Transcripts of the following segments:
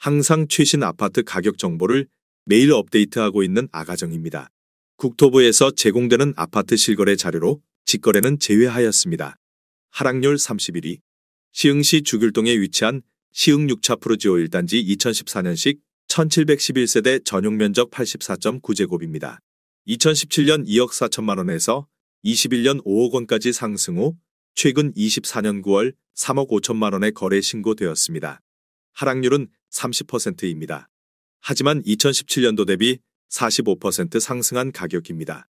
항상 최신 아파트 가격 정보를 매일 업데이트하고 있는 아가정입니다. 국토부에서 제공되는 아파트 실거래 자료로 직거래는 제외하였습니다. 하락률 31위. 시흥시 주귤동에 위치한 시흥 6차 프루지오 1단지 2014년식 1711세대 전용 면적 84.9제곱입니다. 2017년 2억 4천만 원에서 21년 5억 원까지 상승 후 최근 24년 9월 3억 5천만 원에 거래 신고되었습니다. 하락률은 30%입니다. 하지만 2017년도 대비 45% 상승한 가격입니다.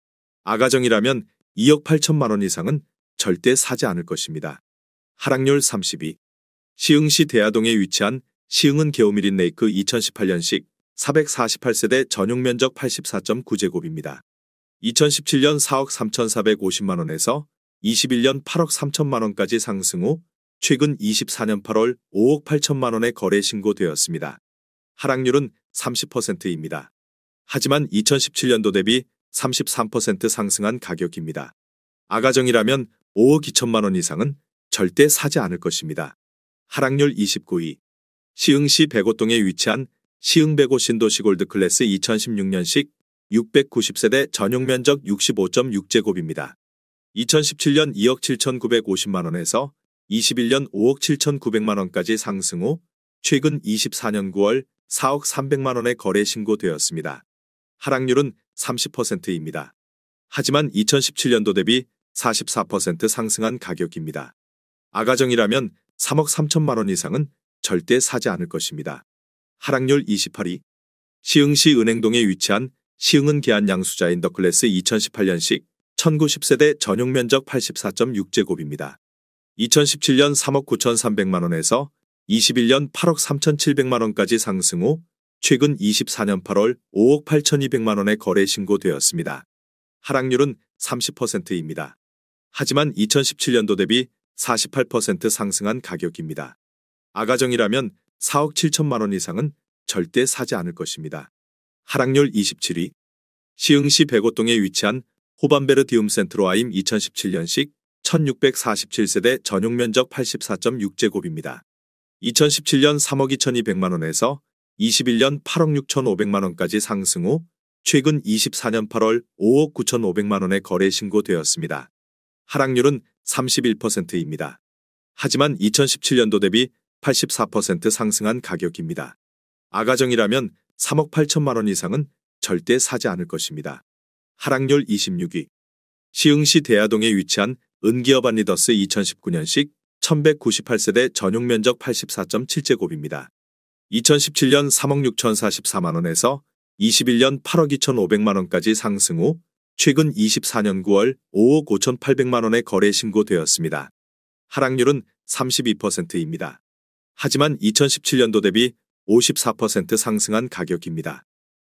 아가정이라면 2억 8천만 원 이상은 절대 사지 않을 것입니다. 하락률 32. 시흥시 대야동에 위치한 시흥은 게오미린 레이크 2018년식 448세대 전용 면적 84.9제곱입니다. 2017년 4억 3,450만 원에서 21년 8억 3천만 원까지 상승 후 최근 24년 8월 5억 8천만 원에 거래 신고되었습니다. 하락률은 30%입니다. 하지만 2017년도 대비 33% 상승한 가격입니다. 아가정이라면 5억 2천만 원 이상은 절대 사지 않을 것입니다. 하락률 29위. 시흥시 백오동에 위치한 시흥 백오 신도시 골드클래스 2016년식 690세대 전용 면적 65.6제곱입니다. 2017년 2억 7,950만 원에서 21년 5억 7,900만 원까지 상승 후 최근 24년 9월 4억 300만 원에 거래 신고되었습니다. 하락률은 30%입니다. 하지만 2017년도 대비 44% 상승한 가격입니다. 아가정이라면 3억 3천만 원 이상은 절대 사지 않을 것입니다. 하락률 28위. 시흥시 은행동에 위치한 시흥은 계안 양수자 인더클래스 2018년식 1910세대 전용 면적 84.6제곱입니다. 2017년 3억 9,300만 원에서 21년 8억 3,700만 원까지 상승 후 최근 24년 8월 5억 8,200만 원에 거래 신고되었습니다. 하락률은 30%입니다. 하지만 2017년도 대비 48% 상승한 가격입니다. 아가정이라면 4억 7천만 원 이상은 절대 사지 않을 것입니다. 하락률 27위. 시흥시 백오동에 위치한 호반베르디움 센트로아임 2017년식 1647세대 전용 면적 84.6제곱입니다. 2017년 3억 2,200만 원에서 21년 8억 6,500만 원까지 상승 후 최근 24년 8월 5억 9,500만 원에 거래 신고되었습니다. 하락률은 31%입니다. 하지만 2017년도 대비 84% 상승한 가격입니다. 아가정이라면 3억 8천만 원 이상은 절대 사지 않을 것입니다. 하락률 26위. 시흥시 대야동에 위치한 은기어반 리더스 2019년식 1198세대 전용 면적 84.7제곱입니다. 2017년 3억 6,044만 원에서 21년 8억 2,500만 원까지 상승 후 최근 24년 9월 5억 5,800만 원에 거래 신고되었습니다. 하락률은 32%입니다. 하지만 2017년도 대비 54% 상승한 가격입니다.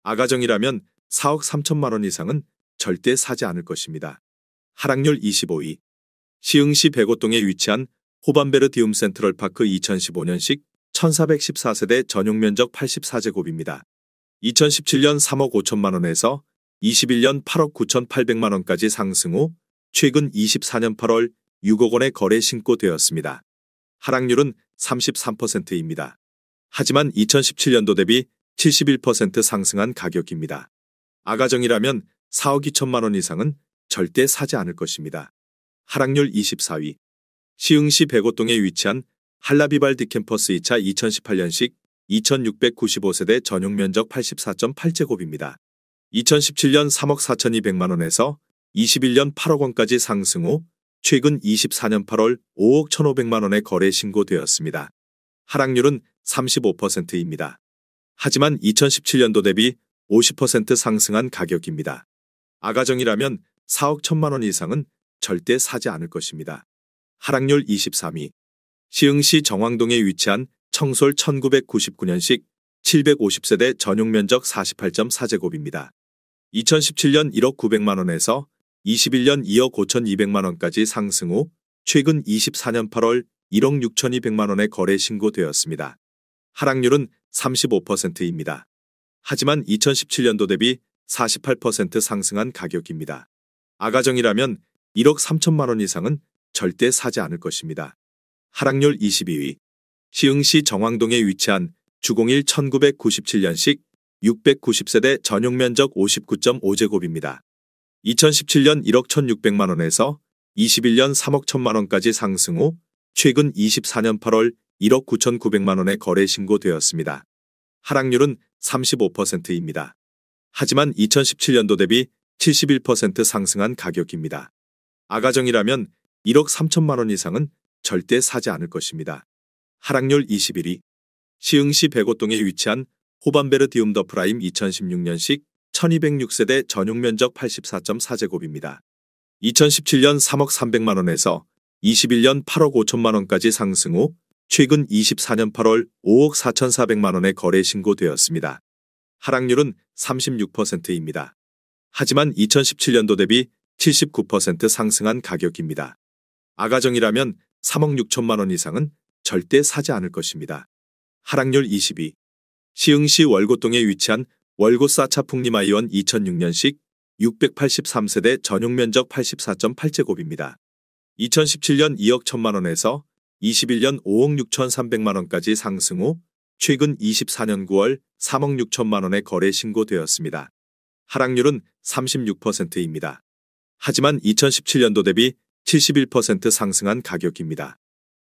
아가정이라면 4억 3천만 원 이상은 절대 사지 않을 것입니다. 하락률 25위. 시흥시 백오동에 위치한 호반베르디움 센트럴파크 2015년식 1414세대 전용 면적 84제곱입니다. 2017년 3억 5천만 원에서 21년 8억 9,800만 원까지 상승 후 최근 24년 8월 6억 원에 거래 신고되었습니다. 하락률은 33%입니다. 하지만 2017년도 대비 71% 상승한 가격입니다. 아가정이라면 4억 2천만 원 이상은 절대 사지 않을 것입니다. 하락률 24위. 시흥시 백오동에 위치한 한라비발 디캠퍼스 2차 2018년식 2695세대 전용 면적 84.8제곱입니다. 2017년 3억 4,200만 원에서 21년 8억 원까지 상승 후 최근 24년 8월 5억 1,500만 원에 거래 신고되었습니다. 하락률은 35%입니다. 하지만 2017년도 대비 50% 상승한 가격입니다. 아가정이라면 4억 1천만 원 이상은 절대 사지 않을 것입니다. 하락률 23위. 시흥시 정왕동에 위치한 청솔 1999년식 750세대 전용 면적 48.4제곱입니다. 2017년 1억 900만 원에서 21년 2억 5,200만 원까지 상승 후 최근 24년 8월 1억 6,200만 원에 거래 신고되었습니다. 하락률은 35%입니다. 하지만 2017년도 대비 48% 상승한 가격입니다. 아가정이라면 1억 3천만 원 이상은 절대 사지 않을 것입니다. 하락률 22위. 시흥시 정왕동에 위치한 주공일 1997년식 690세대 전용 면적 59.5제곱입니다. 2017년 1억 1,600만 원에서 21년 3억 1,000만 원까지 상승 후 최근 24년 8월 1억 9,900만 원에 거래 신고되었습니다. 하락률은 35%입니다. 하지만 2017년도 대비 71% 상승한 가격입니다. 아가정이라면 1억 3천만 원 이상은 절대 사지 않을 것입니다. 하락률 21위. 시흥시 백오동에 위치한 호반베르 디움더 프라임 2016년식 1206세대 전용 면적 84.4제곱입니다. 2017년 3억 300만 원에서 21년 8억 5천만 원까지 상승 후 최근 24년 8월 5억 4,400만 원에 거래 신고되었습니다. 하락률은 36%입니다. 하지만 2017년도 대비 79% 상승한 가격입니다. 아가정이라면 3억 6천만 원 이상은 절대 사지 않을 것입니다. 하락률 22. 시흥시 월곶동에 위치한 월곶 사차 풍림아이원 2006년식 683세대 전용 면적 84.8제곱입니다. 2017년 2억 1천만 원에서 21년 5억 6,300만 원까지 상승 후 최근 24년 9월 3억 6천만 원에 거래 신고되었습니다. 하락률은 36%입니다. 하지만 2017년도 대비 71% 상승한 가격입니다.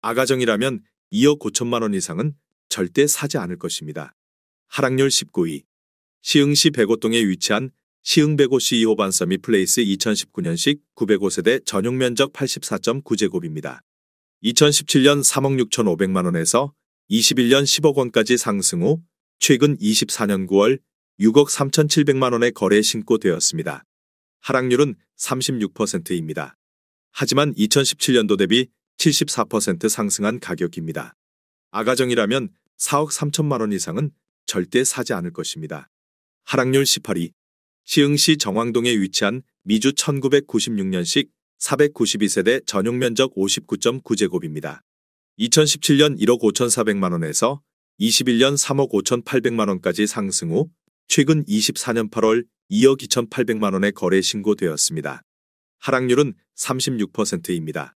아가정이라면 2억 5천만 원 이상은 절대 사지 않을 것입니다. 하락률 19위. 시흥시 백오동에 위치한 시흥백오시 2호 반서미 플레이스 2019년식 905세대 전용 면적 84.9제곱입니다. 2017년 3억 6,500만 원에서 21년 10억 원까지 상승 후 최근 24년 9월 6억 3,700만 원에 거래 신고되었습니다. 하락률은 36%입니다. 하지만 2017년도 대비 74% 상승한 가격입니다. 아가정이라면 4억 3천만 원 이상은 절대 사지 않을 것입니다. 하락률 18위. 시흥시 정왕동에 위치한 미주 1996년식 492세대 전용 면적 59.9제곱입니다. 2017년 1억 5,400만 원에서 21년 3억 5,800만 원까지 상승 후 최근 24년 8월 2억 2,800만 원에 거래 신고되었습니다. 하락률은 36%입니다.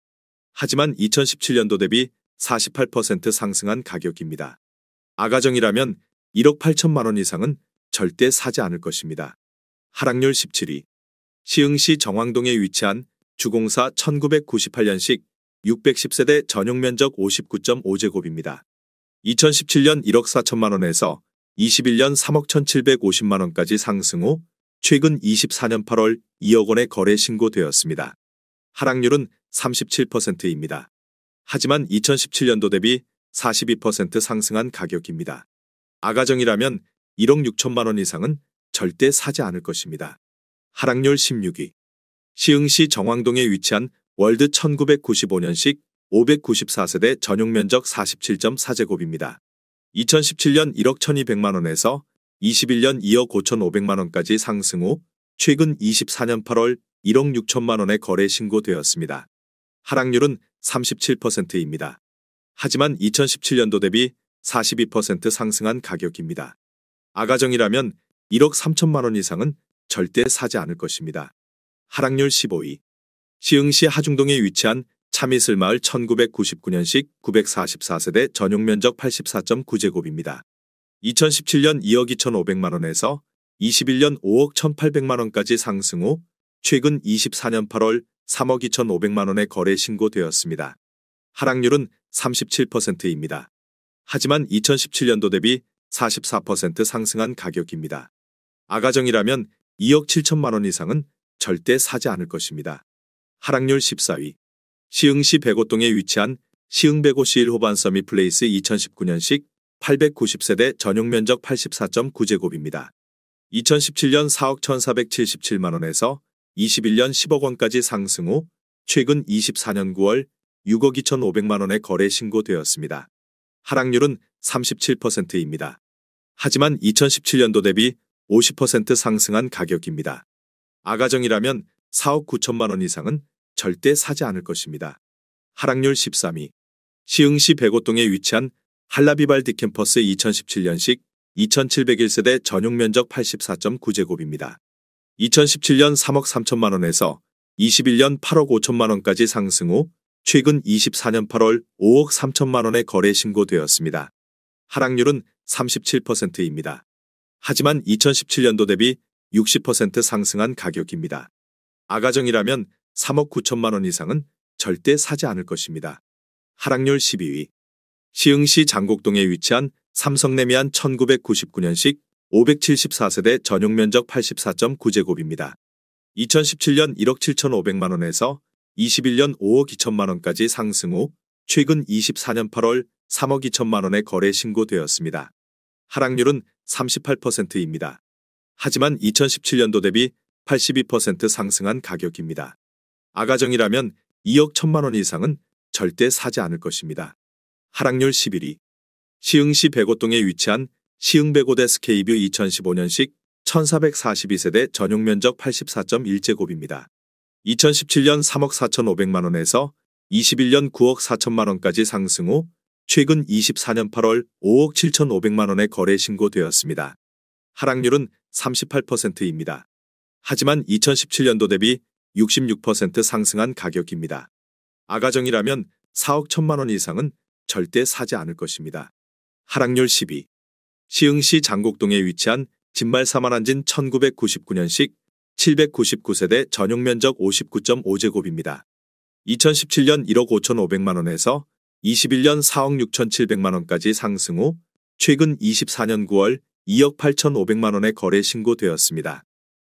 하지만 2017년도 대비 48% 상승한 가격입니다. 아가정이라면 1억 8천만 원 이상은 절대 사지 않을 것입니다. 하락률 17위. 시흥시 정왕동에 위치한 주공사 1998년식 610세대 전용 면적 59.5제곱입니다. 2017년 1억 4천만 원에서 21년 3억 1,750만 원까지 상승 후 최근 24년 8월 2억 원에 거래 신고되었습니다. 하락률은 37%입니다. 하지만 2017년도 대비 42% 상승한 가격입니다. 아가정이라면 1억 6천만 원 이상은 절대 사지 않을 것입니다. 하락률 16위. 시흥시 정왕동에 위치한 월드 1995년식 594세대 전용 면적 47.4제곱입니다. 2017년 1억 1,200만 원에서 21년 2억 5,500만 원까지 상승 후 최근 24년 8월 1억 6천만 원에 거래 신고되었습니다. 하락률은 37%입니다. 하지만 2017년도 대비 42% 상승한 가격입니다. 아가정이라면 1억 3천만 원 이상은 절대 사지 않을 것입니다. 하락률 15위. 시흥시 하중동에 위치한 참이슬마을 1999년식 944세대 전용 면적 84.9제곱입니다. 2017년 2억 2,500만 원에서 21년 5억 1,800만 원까지 상승 후 최근 24년 8월 3억 2,500만 원에 거래 신고되었습니다. 하락률은 37%입니다. 하지만 2017년도 대비 44% 상승한 가격입니다. 아가정이라면 2억 7천만 원 이상은 절대 사지 않을 것입니다. 하락률 14위. 시흥시 백오동에 위치한 시흥백오시 1호 반서미 플레이스 2019년식 890세대 전용 면적 84.9제곱입니다. 2017년 4억 1,477만 원에서 21년 10억 원까지 상승 후 최근 24년 9월 6억 2,500만 원에 거래 신고되었습니다. 하락률은 37%입니다. 하지만 2017년도 대비 50% 상승한 가격입니다. 아가정이라면 4억 9천만 원 이상은 절대 사지 않을 것입니다. 하락률 13위. 시흥시 백오동에 위치한 한라비발디 캠퍼스 2017년식 2,701세대 전용 면적 84.9제곱입니다. 2017년 3억 3천만 원에서 21년 8억 5천만 원까지 상승 후 최근 24년 8월 5억 3천만 원에 거래 신고되었습니다. 하락률은 37%입니다. 하지만 2017년도 대비 60% 상승한 가격입니다. 아가정이라면 3억 9천만 원 이상은 절대 사지 않을 것입니다. 하락률 12위. 시흥시 장곡동에 위치한 삼성레미안 1999년식 574세대 전용 면적 84.9제곱입니다. 2017년 1억 7,500만 원에서 21년 5억 2천만 원까지 상승 후 최근 24년 8월 3억 2천만 원에 거래 신고되었습니다. 하락률은 38%입니다. 하지만 2017년도 대비 82% 상승한 가격입니다. 아가정이라면 2억 1천만 원 이상은 절대 사지 않을 것입니다. 하락률 11위. 시흥시 백오동에 위치한 시흥백오데스케이뷰 2015년식 1442세대 전용 면적 84.1제곱입니다. 2017년 3억 4,500만 원에서 21년 9억 4천만 원까지 상승 후 최근 24년 8월 5억 7,500만 원에 거래 신고되었습니다. 하락률은 38%입니다. 하지만 2017년도 대비 66% 상승한 가격입니다. 아가정이라면 4억 1천만 원 이상은 절대 사지 않을 것입니다. 하락률 10위. 시흥시 장곡동에 위치한 진말 사만한진 1999년식 799세대 전용 면적 59.5제곱입니다. 2017년 1억 5,500만 원에서 21년 4억 6,700만 원까지 상승 후 최근 24년 9월 2억 8,500만 원에 거래 신고되었습니다.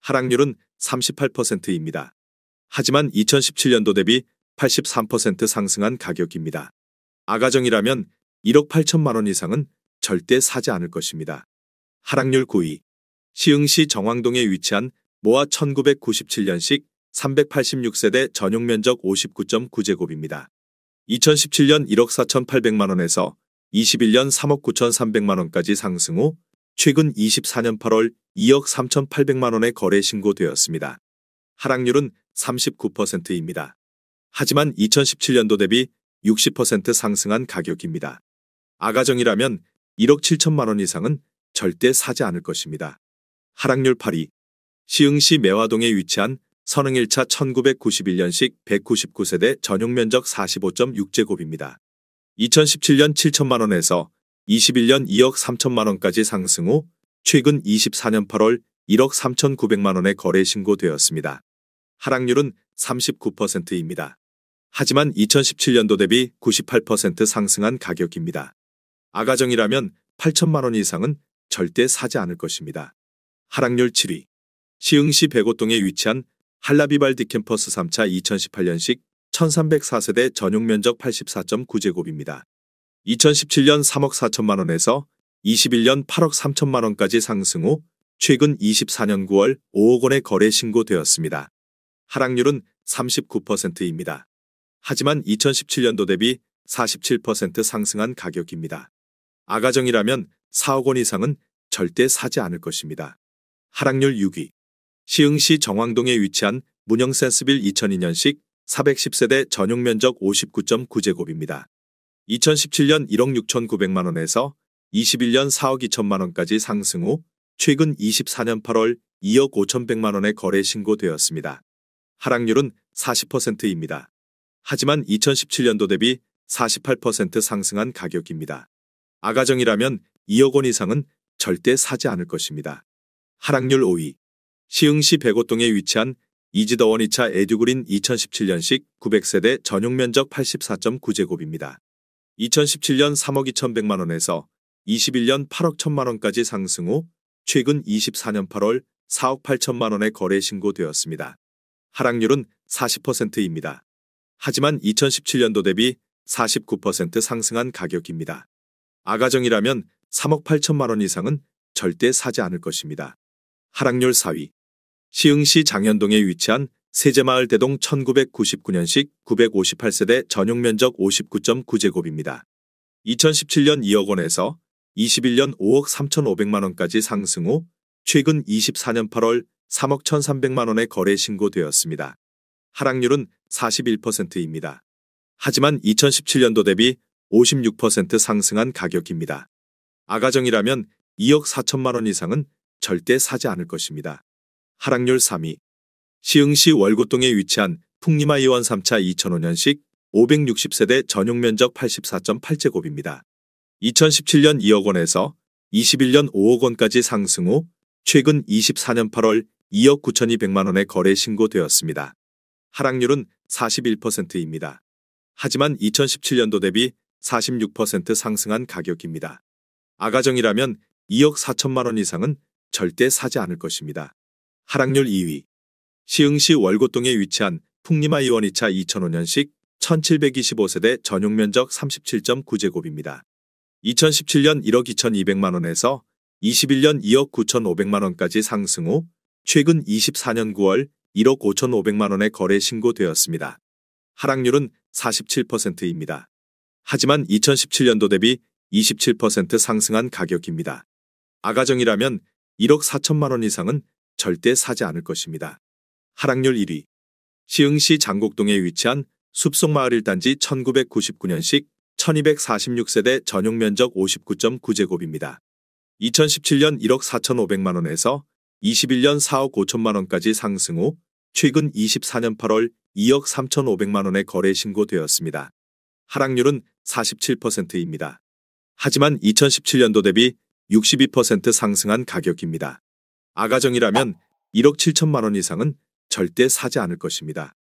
하락률은 38%입니다. 하지만 2017년도 대비 83% 상승한 가격입니다. 아가정이라면 1억 8천만 원 이상은 절대 사지 않을 것입니다. 하락률 9위. 시흥시 정왕동에 위치한 모아 1997년식 386세대 전용 면적 59.9제곱입니다. 2017년 1억 4,800만 원에서 21년 3억 9,300만 원까지 상승 후 최근 24년 8월 2억 3,800만 원에 거래 신고되었습니다. 하락률은 39%입니다. 하지만 2017년도 대비 60% 상승한 가격입니다. 아가정이라면 1억 7천만 원 이상은 절대 사지 않을 것입니다. 하락률 8위. 시흥시 매화동에 위치한 선흥 1차 1991년식 199세대 전용 면적 45.6제곱입니다. 2017년 7천만 원에서 21년 2억 3천만 원까지 상승 후 최근 24년 8월 1억 3,900만 원에 거래 신고되었습니다. 하락률은 39%입니다. 하지만 2017년도 대비 98% 상승한 가격입니다. 아가정이라면 8천만 원 이상은 절대 사지 않을 것입니다. 하락률 7위. 시흥시 백오동에 위치한 한라비발 디캠퍼스 3차 2018년식 1304세대 전용 면적 84.9제곱입니다. 2017년 3억 4천만 원에서 21년 8억 3천만 원까지 상승 후 최근 24년 9월 5억 원에 거래 신고되었습니다. 하락률은 39%입니다. 하지만 2017년도 대비 47% 상승한 가격입니다. 아가정이라면 4억 원 이상은 절대 사지 않을 것입니다. 하락률 6위. 시흥시 정왕동에 위치한 문영센스빌 2002년식 410세대 전용 면적 59.9제곱입니다. 2017년 1억 6,900만 원에서 21년 4억 2천만 원까지 상승 후 최근 24년 8월 2억 5,100만 원에 거래 신고되었습니다. 하락률은 40%입니다. 하지만 2017년도 대비 48% 상승한 가격입니다. 아가정이라면 2억 원 이상은 절대 사지 않을 것입니다. 하락률 5위. 시흥시 백오동에 위치한 이지더원 2차 에듀그린 2017년식 900세대 전용 면적 84.9제곱입니다. 2017년 3억 2,100만 원에서 21년 8억 1천만 원까지 상승 후 최근 24년 8월 4억 8천만 원에 거래 신고되었습니다. 하락률은 40%입니다. 하지만 2017년도 대비 49% 상승한 가격입니다. 아가정이라면 3억 8천만 원 이상은 절대 사지 않을 것입니다. 하락률 4위. 시흥시 장현동에 위치한 세제마을 대동 1999년식 958세대 전용 면적 59.9제곱입니다. 2017년 2억 원에서 21년 5억 3,500만 원까지 상승 후 최근 24년 8월 3억 1,300만 원에 거래 신고되었습니다. 하락률은 41%입니다. 하지만 2017년도 대비 56% 상승한 가격입니다. 아가정이라면 2억 4천만 원 이상은 절대 사지 않을 것입니다. 하락률 3위. 시흥시 월곶동에 위치한 풍림아이원 3차 2005년식 560세대 전용 면적 84.8제곱입니다. 2017년 2억 원에서 21년 5억 원까지 상승 후 최근 24년 8월 2억 9,200만 원에 거래 신고되었습니다. 하락률은 41%입니다. 하지만 2017년도 대비 46% 상승한 가격입니다. 아가정이라면 2억 4천만 원 이상은 절대 사지 않을 것입니다. 하락률 2위. 시흥시 월곶동에 위치한 풍림아 이원 2차 2005년식 1725세대 전용 면적 37.9제곱입니다. 2017년 1억 2,200만 원에서 21년 2억 9,500만 원까지 상승 후 최근 24년 9월 1억 5,500만 원에 거래 신고되었습니다. 하락률은 47%입니다. 하지만 2017년도 대비 27% 상승한 가격입니다. 아가정이라면 1억 4천만 원 이상은 절대 사지 않을 것입니다. 하락률 1위. 시흥시 장곡동에 위치한 숲속마을 1단지 1999년식 1246세대 전용 면적 59.9제곱입니다. 2017년 1억 4,500만 원에서 21년 4억 5천만 원까지 상승 후 최근 24년 8월 2억 3,500만 원에 거래 신고되었습니다. 하락률은 47%입니다. 하지만 2017년도 대비 62% 상승한 가격입니다. 아가정이라면 1억 7천만 원 이상은 절대 사지 않을 것입니다.